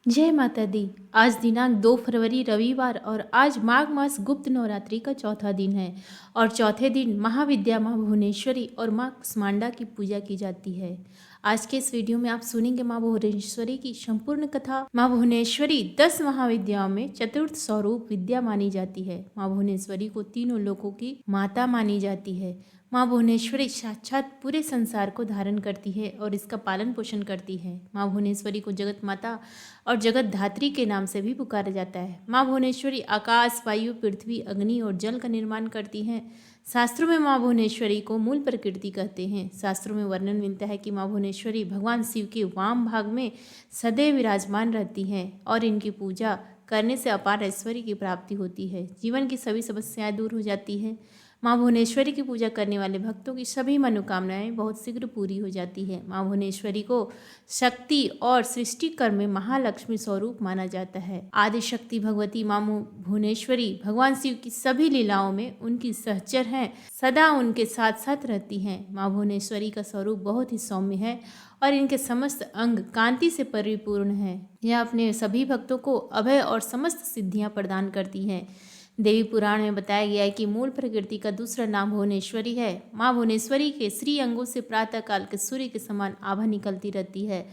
जय माता दी। आज दिनांक 2 फरवरी रविवार और आज माघ मास गुप्त नवरात्रि का चौथा दिन है और चौथे दिन महाविद्या माँ भुवनेश्वरी और माँ कुष्मांडा की पूजा की जाती है। आज के इस वीडियो में आप सुनेंगे माँ भुवनेश्वरी की संपूर्ण कथा। माँ भुवनेश्वरी 10 महाविद्याओं में चतुर्थ स्वरूप विद्या मानी जाती है। माँ भुवनेश्वरी को तीनों लोकों की माता मानी जाती है। माँ भुवनेश्वरी साक्षात पूरे संसार को धारण करती है और इसका पालन पोषण करती है। माँ भुवनेश्वरी को जगत माता और जगत धात्री के नाम से भी पुकारा जाता है। माँ भुवनेश्वरी आकाश, वायु, पृथ्वी, अग्नि और जल का निर्माण करती हैं। शास्त्रों में माँ भुवनेश्वरी को मूल प्रकृति कहते हैं। शास्त्रों में वर्णन मिलता है कि माँ भुवनेश्वरी भगवान शिव के वाम भाग में सदैव विराजमान रहती हैं और इनकी पूजा करने से अपार ऐश्वर्य की प्राप्ति होती है। जीवन की सभी समस्याएं दूर हो जाती हैं। माँ भुवनेश्वरी की पूजा करने वाले भक्तों की सभी मनोकामनाएं बहुत शीघ्र पूरी हो जाती है। माँ भुवनेश्वरी को शक्ति और सृष्टि कर्म में महालक्ष्मी स्वरूप माना जाता है। आदि शक्ति भगवती माँ भुवनेश्वरी भगवान शिव की सभी लीलाओं में उनकी सहचर हैं, सदा उनके साथ साथ रहती हैं। माँ भुवनेश्वरी का स्वरूप बहुत ही सौम्य है और इनके समस्त अंग कांति से परिपूर्ण है। यह अपने सभी भक्तों को अभय और समस्त सिद्धियां प्रदान करती हैं। देवी पुराण में बताया गया है कि मूल प्रकृति का दूसरा नाम भुवनेश्वरी है। माँ भुवनेश्वरी के श्री अंगों से प्रातः काल के सूर्य के समान आभा निकलती रहती है।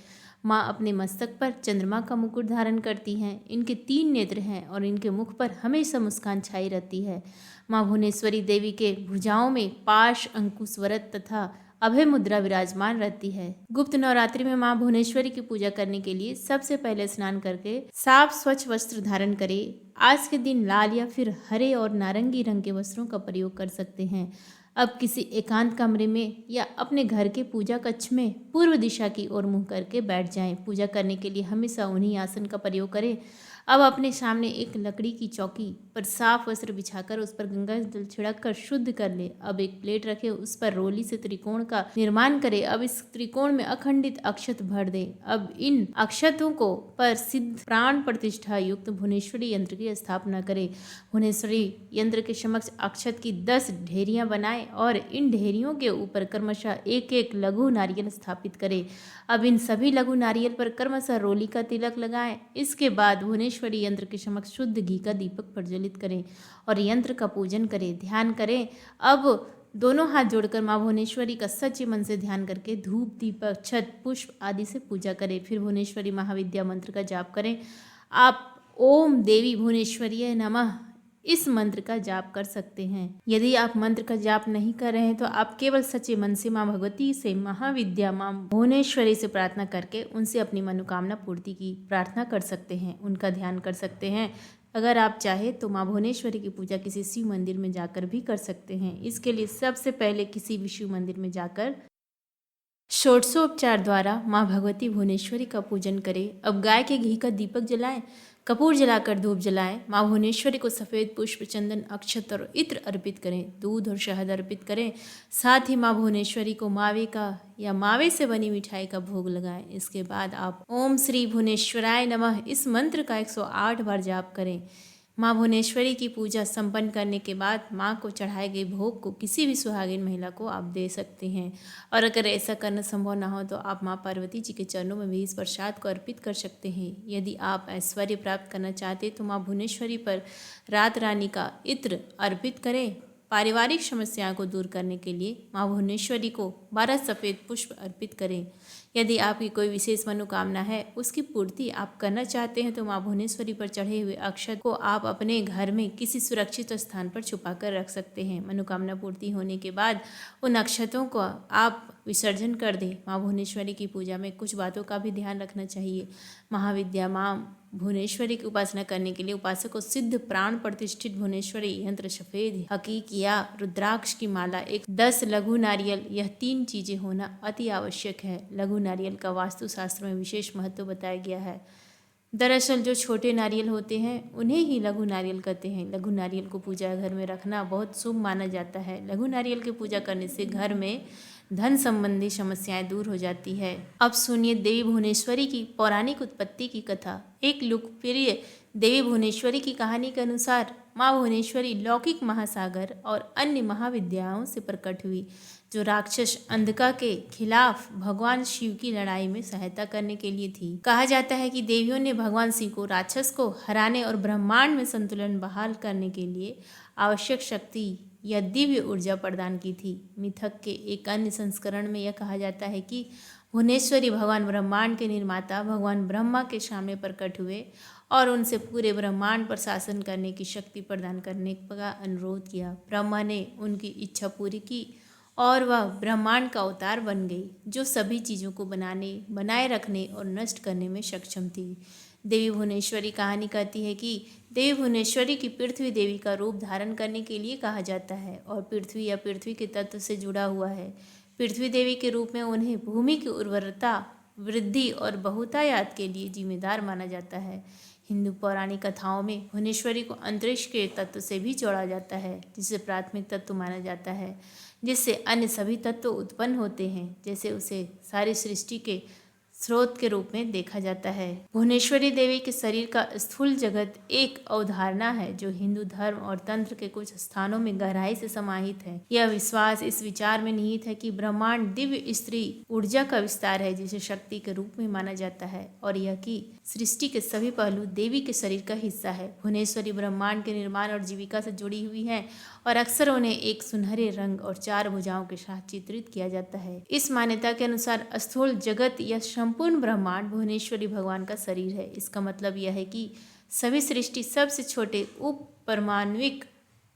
माँ अपने मस्तक पर चंद्रमा का मुकुट धारण करती हैं। इनके 3 नेत्र हैं और इनके मुख पर हमेशा मुस्कान छाई रहती है। माँ भुवनेश्वरी देवी के भुजाओं में पाश, अंकुश, वरद तथा अभय मुद्रा विराजमान रहती है। गुप्त नवरात्रि में माँ भुवनेश्वरी की पूजा करने के लिए सबसे पहले स्नान करके साफ स्वच्छ वस्त्र धारण करें। आज के दिन लाल या फिर हरे और नारंगी रंग के वस्त्रों का प्रयोग कर सकते हैं। अब किसी एकांत कमरे में या अपने घर के पूजा कक्ष में पूर्व दिशा की ओर मुंह करके बैठ जाएं। पूजा करने के लिए हमेशा उन्हीं आसन का प्रयोग करें। अब अपने सामने एक लकड़ी की चौकी पर साफ वस्त्र बिछाकर उस पर गंगा जल छिड़क शुद्ध कर ले। अब एक प्लेट रखे, उस पर रोली से त्रिकोण का निर्माण करे। अब इस त्रिकोण में अखंडित अक्षत भर दे। अब इन अक्षतों को पर सिद्ध प्राण प्रतिष्ठा युक्त भुवनेश्वरी यंत्र की स्थापना करे। भुवनेश्वरी यंत्र के समक्ष अक्षत की 10 ढेरियां बनाए और इन ढेरियों के ऊपर क्रमशः एक एक लघु नारियल स्थापित करे। अब इन सभी लघु नारियल पर क्रमशः रोली का तिलक लगाएं। इसके बाद भुवनेश्वरी यंत्र के समक्ष शुद्ध घी का दीपक प्रज्वलित करें और यंत्र का पूजन करें, ध्यान करें। अब दोनों हाथ जोड़कर माँ भुवनेश्वरी का सच्चे मन से ध्यान करके धूप, दीपक, छत, पुष्प आदि से पूजा करें। फिर भुवनेश्वरी महाविद्या मंत्र का जाप करें। आप ओम देवी भुवनेश्वरीय नमः इस मंत्र का जाप कर सकते हैं। यदि आप मंत्र का जाप नहीं कर रहे हैं तो आप केवल सच्चे मन से माँ भगवती से, महाविद्या माँ भुवनेश्वरी से प्रार्थना करके उनसे अपनी मनोकामना पूर्ति की प्रार्थना कर सकते हैं, उनका ध्यान कर सकते हैं। अगर आप चाहे तो माँ भुवनेश्वरी की पूजा किसी शिव मंदिर में जाकर भी कर सकते हैं। इसके लिए सबसे पहले किसी भी शिव मंदिर में जाकर षोडशोपचार द्वारा माँ भगवती भुवनेश्वरी का पूजन करें। अब गाय के घी का दीपक जलाएं, कपूर जलाकर धूप जलाएं। माँ भुवनेश्वरी को सफ़ेद पुष्प, चंदन, अक्षत और इत्र अर्पित करें। दूध और शहद अर्पित करें। साथ ही माँ भुवनेश्वरी को मावे का या मावे से बनी मिठाई का भोग लगाएं। इसके बाद आप ओम श्री भुवनेश्वराय नमः इस मंत्र का 108 बार जाप करें। माँ भुवनेश्वरी की पूजा संपन्न करने के बाद माँ को चढ़ाए गए भोग को किसी भी सुहागिन महिला को आप दे सकते हैं। और अगर ऐसा करना संभव ना हो तो आप माँ पार्वती जी के चरणों में भी इस प्रसाद को अर्पित कर सकते हैं। यदि आप ऐश्वर्य प्राप्त करना चाहते हैं तो माँ भुवनेश्वरी पर रात रानी का इत्र अर्पित करें। पारिवारिक समस्याओं को दूर करने के लिए माँ भुवनेश्वरी को 12 सफ़ेद पुष्प अर्पित करें। यदि आपकी कोई विशेष मनोकामना है, उसकी पूर्ति आप करना चाहते हैं तो माँ भुवनेश्वरी पर चढ़े हुए अक्षत को आप अपने घर में किसी सुरक्षित स्थान पर छुपा कर रख सकते हैं। मनोकामना पूर्ति होने के बाद उन अक्षतों को आप विसर्जन कर दें। माँ भुवनेश्वरी की पूजा में कुछ बातों का भी ध्यान रखना चाहिए। महाविद्या माँ भुवनेश्वरी की उपासना करने के लिए उपासक को सिद्ध प्राण प्रतिष्ठित भुवनेश्वरी यंत्र, सफेद हकीक या रुद्राक्ष की माला, एक 10 लघु नारियल, यह 3 चीजें होना अति आवश्यक है। लघु नारियल का वास्तु शास्त्र में विशेष महत्व बताया गया है। दरअसल जो छोटे नारियल होते हैं उन्हें ही लघु नारियल कहते हैं। लघु नारियल को पूजा घर में रखना बहुत शुभ माना जाता है। लघु नारियल की पूजा करने से घर में धन संबंधी समस्याएं दूर हो जाती है। अब सुनिए देवी भुवनेश्वरी की पौराणिक उत्पत्ति की कथा। एक लोकप्रिय देवी भुवनेश्वरी की कहानी के अनुसार माँ भुवनेश्वरी लौकिक महासागर और अन्य महाविद्याओं से प्रकट हुई, जो राक्षस अंधका के खिलाफ भगवान शिव की लड़ाई में सहायता करने के लिए थी। कहा जाता है कि देवियों ने भगवान शिव को राक्षस को हराने और ब्रह्मांड में संतुलन बहाल करने के लिए आवश्यक शक्ति या दिव्य ऊर्जा प्रदान की थी। मिथक के एक अन्य संस्करण में यह कहा जाता है कि भुवनेश्वरी भगवान ब्रह्मांड के निर्माता भगवान ब्रह्मा के सामने प्रकट हुए और उनसे पूरे ब्रह्मांड पर शासन करने की शक्ति प्रदान करने का अनुरोध किया। ब्रह्मा ने उनकी इच्छा पूरी की और वह ब्रह्मांड का अवतार बन गई, जो सभी चीज़ों को बनाए रखने और नष्ट करने में सक्षम थी। देवी भुवनेश्वरी कहानी कहती है कि देवी भुवनेश्वरी की पृथ्वी देवी का रूप धारण करने के लिए कहा जाता है और पृथ्वी या पृथ्वी के तत्व से जुड़ा हुआ है। पृथ्वी देवी के रूप में उन्हें भूमि की उर्वरता, वृद्धि और बहुतायात के लिए जिम्मेदार माना जाता है। हिंदू पौराणिक कथाओं में भुवनेश्वरी को अंतरिक्ष के तत्व से भी जोड़ा जाता है, जिसे प्राथमिक तत्व माना जाता है, जिससे अन्य सभी तत्व उत्पन्न होते हैं, जैसे उसे सारी सृष्टि के स्रोत के रूप में देखा जाता है। भुवनेश्वरी देवी के शरीर का स्थूल जगत एक अवधारणा है जो हिंदू धर्म और तंत्र के कुछ स्थानों में गहराई से समाहित है। यह विश्वास इस विचार में निहित है कि ब्रह्मांड दिव्य स्त्री ऊर्जा का विस्तार है, जिसे शक्ति के रूप में माना जाता है, और यह कि सृष्टि के सभी पहलू देवी के शरीर का हिस्सा है। भुवनेश्वरी ब्रह्मांड के निर्माण और जीविका से जुड़ी हुई है और अक्सर उन्हें एक सुनहरे रंग और 4 भुजाओं के साथ चित्रित किया जाता है। इस मान्यता के अनुसार स्थूल जगत या संपूर्ण ब्रह्मांड भुवनेश्वरी भगवान का शरीर है। इसका मतलब यह है कि सभी सृष्टि सबसे छोटे उप परमाणुविक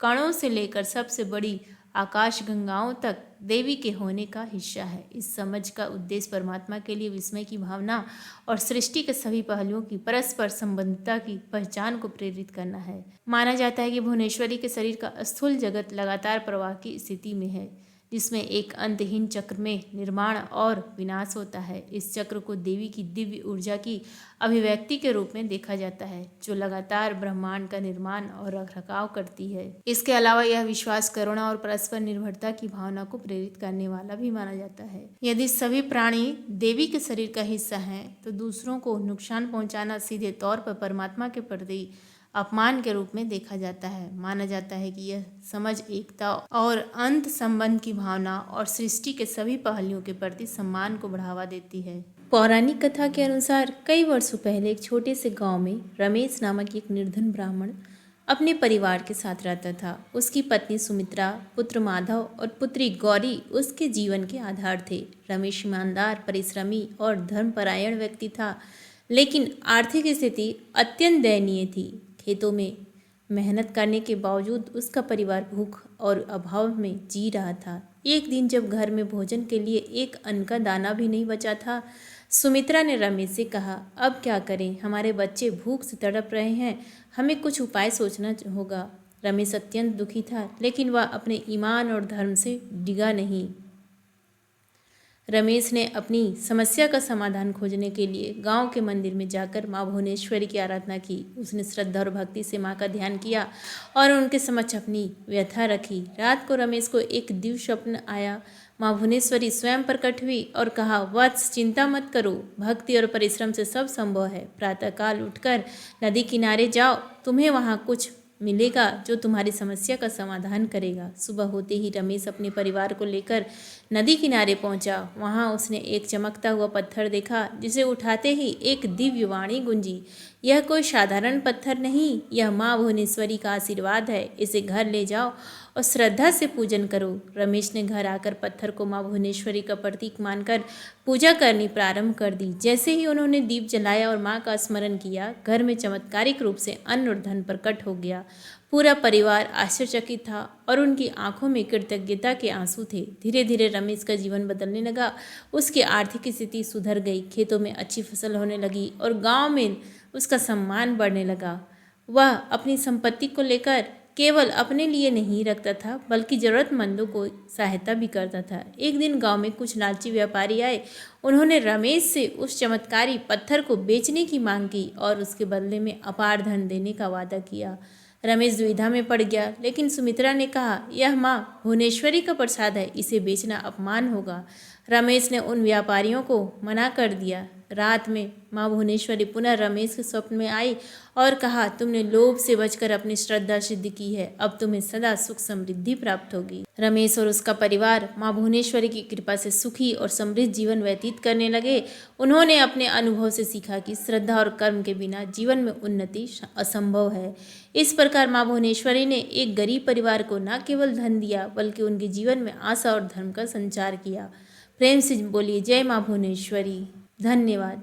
कणों से लेकर सबसे बड़ी आकाश गंगाओं तक देवी के होने का हिस्सा है। इस समझ का उद्देश्य परमात्मा के लिए विस्मय की भावना और सृष्टि के सभी पहलुओं की परस्पर संबंधता की पहचान को प्रेरित करना है। माना जाता है कि भुवनेश्वरी के शरीर का स्थूल जगत लगातार प्रवाह की स्थिति में है, जिसमें एक अंतहीन चक्र में निर्माण और विनाश होता है। इस चक्र को देवी की दिव्य ऊर्जा की अभिव्यक्ति के रूप में देखा जाता है, जो लगातार ब्रह्मांड का निर्माण और रखरखाव करती है। इसके अलावा यह विश्वास, करुणा और परस्पर निर्भरता की भावना को प्रेरित करने वाला भी माना जाता है। यदि सभी प्राणी देवी के शरीर का हिस्सा हैं, तो दूसरों को नुकसान पहुंचाना सीधे तौर पर परमात्मा के प्रति अपमान के रूप में देखा जाता है। माना जाता है कि यह समझ एकता और अंत संबंध की भावना और सृष्टि के सभी पहलुओं के प्रति सम्मान को बढ़ावा देती है। पौराणिक कथा के अनुसार कई वर्षों पहले एक छोटे से गांव में रमेश नामक एक निर्धन ब्राह्मण अपने परिवार के साथ रहता था। उसकी पत्नी सुमित्रा, पुत्र माधव और पुत्री गौरी उसके जीवन के आधार थे। रमेश ईमानदार, परिश्रमी और धर्मपरायण व्यक्ति था, लेकिन आर्थिक स्थिति अत्यंत दयनीय थी। खेतों में मेहनत करने के बावजूद उसका परिवार भूख और अभाव में जी रहा था। एक दिन जब घर में भोजन के लिए एक अन्न का दाना भी नहीं बचा था, सुमित्रा ने रमेश से कहा, अब क्या करें, हमारे बच्चे भूख से तड़प रहे हैं, हमें कुछ उपाय सोचना होगा। रमेश अत्यंत दुखी था, लेकिन वह अपने ईमान और धर्म से डिगा नहीं। रमेश ने अपनी समस्या का समाधान खोजने के लिए गांव के मंदिर में जाकर माँ भुवनेश्वरी की आराधना की। उसने श्रद्धा और भक्ति से माँ का ध्यान किया और उनके समक्ष अपनी व्यथा रखी। रात को रमेश को एक दिव्य स्वप्न आया। माँ भुवनेश्वरी स्वयं प्रकट हुई और कहा, वत्स, चिंता मत करो, भक्ति और परिश्रम से सब संभव है। प्रातःकाल उठकर नदी किनारे जाओ, तुम्हें वहाँ कुछ मिलेगा जो तुम्हारी समस्या का समाधान करेगा। सुबह होते ही रमेश अपने परिवार को लेकर नदी किनारे पहुंचा। वहां उसने एक चमकता हुआ पत्थर देखा, जिसे उठाते ही एक दिव्य वाणी गूंजी, यह कोई साधारण पत्थर नहीं, यह माँ भुवनेश्वरी का आशीर्वाद है। इसे घर ले जाओ और श्रद्धा से पूजन करो। रमेश ने घर आकर पत्थर को माँ भुवनेश्वरी का प्रतीक मानकर पूजा करनी प्रारंभ कर दी। जैसे ही उन्होंने दीप जलाया और माँ का स्मरण किया, घर में चमत्कारिक रूप से अन्न और धन प्रकट हो गया। पूरा परिवार आश्चर्यचकित था और उनकी आंखों में कृतज्ञता के आंसू थे। धीरे धीरे रमेश का जीवन बदलने लगा। उसकी आर्थिक स्थिति सुधर गई, खेतों में अच्छी फसल होने लगी और गांव में उसका सम्मान बढ़ने लगा। वह अपनी संपत्ति को लेकर केवल अपने लिए नहीं रखता था, बल्कि जरूरतमंदों को सहायता भी करता था। एक दिन गांव में कुछ लालची व्यापारी आए। उन्होंने रमेश से उस चमत्कारी पत्थर को बेचने की मांग की और उसके बदले में अपार धन देने का वादा किया। रमेश दुविधा में पड़ गया, लेकिन सुमित्रा ने कहा, यह माँ भुवनेश्वरी का प्रसाद है, इसे बेचना अपमान होगा। रमेश ने उन व्यापारियों को मना कर दिया। रात में माँ भुवनेश्वरी पुनः रमेश के स्वप्न में आई और कहा, तुमने लोभ से बचकर अपनी श्रद्धा सिद्ध की है, अब तुम्हें सदा सुख समृद्धि प्राप्त होगी। रमेश और उसका परिवार माँ भुवनेश्वरी की कृपा से सुखी और समृद्ध जीवन व्यतीत करने लगे। उन्होंने अपने अनुभव से सीखा कि श्रद्धा और कर्म के बिना जीवन में उन्नति असंभव है। इस प्रकार माँ भुवनेश्वरी ने एक गरीब परिवार को न केवल धन दिया, बल्कि उनके जीवन में आशा और धर्म का संचार किया। प्रेम से बोलिए जय माँ भुवनेश्वरी। धन्यवाद।